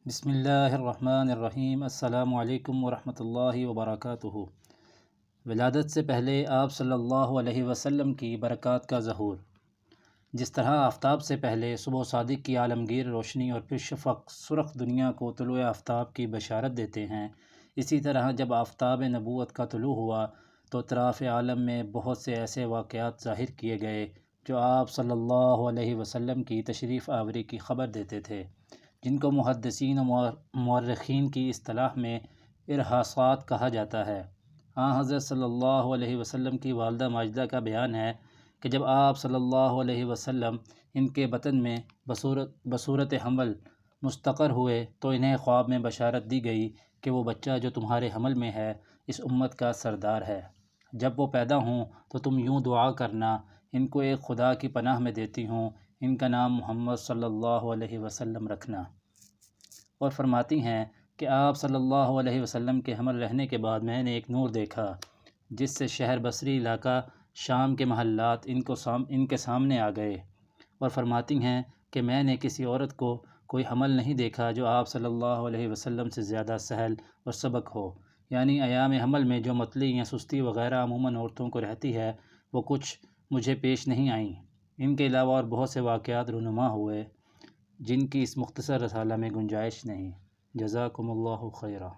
بسم اللہ الرحمن الرحیم۔ السلام علیکم ورحمۃ اللہ وبرکاتہ۔ ولادت سے پہلے آپ صلی اللہ علیہ وسلم کی برکات کا ظہور۔ جس طرح آفتاب سے پہلے صبح صادق کی عالمگیر روشنی اور پھر شفق سرخ دنیا کو طلوع آفتاب کی بشارت دیتے ہیں، اسی طرح جب آفتاب نبوت کا طلوع ہوا تو اطراف عالم میں بہت سے ایسے واقعات ظاہر کیے گئے جو آپ صلی اللہ علیہ وسلم کی تشریف آوری کی خبر دیتے تھے، جن کو محدثین و مورخین کی اصطلاح میں ارہاصات کہا جاتا ہے۔ حضرت صلی اللہ علیہ وسلم کی والدہ ماجدہ کا بیان ہے کہ جب آپ صلی اللہ علیہ وسلم ان کے بطن میں بصورت حمل مستقر ہوئے تو انہیں خواب میں بشارت دی گئی کہ وہ بچہ جو تمہارے حمل میں ہے اس امت کا سردار ہے۔ جب وہ پیدا ہوں تو تم یوں دعا کرنا، ان کو ایک خدا کی پناہ میں دیتی ہوں، ان کا نام محمد صلی اللہ علیہ وسلم رکھنا۔ اور فرماتی ہیں کہ آپ صلی اللہ علیہ وسلم کے حمل رہنے کے بعد میں نے ایک نور دیکھا جس سے شہر بصری علاقہ شام کے محلات ان کے سامنے آ گئے۔ اور فرماتی ہیں کہ میں نے کسی عورت کو کوئی حمل نہیں دیکھا جو آپ صلی اللہ علیہ وسلم سے زیادہ سہل اور سبک ہو، یعنی ایام حمل میں جو متلی یا سستی وغیرہ عموماً عورتوں کو رہتی ہے وہ کچھ مجھے پیش نہیں آئیں۔ ان کے علاوہ اور بہت سے واقعات رونما ہوئے جن کی اس مختصر رسالہ میں گنجائش نہیں۔ جزاکم اللہ خیرا۔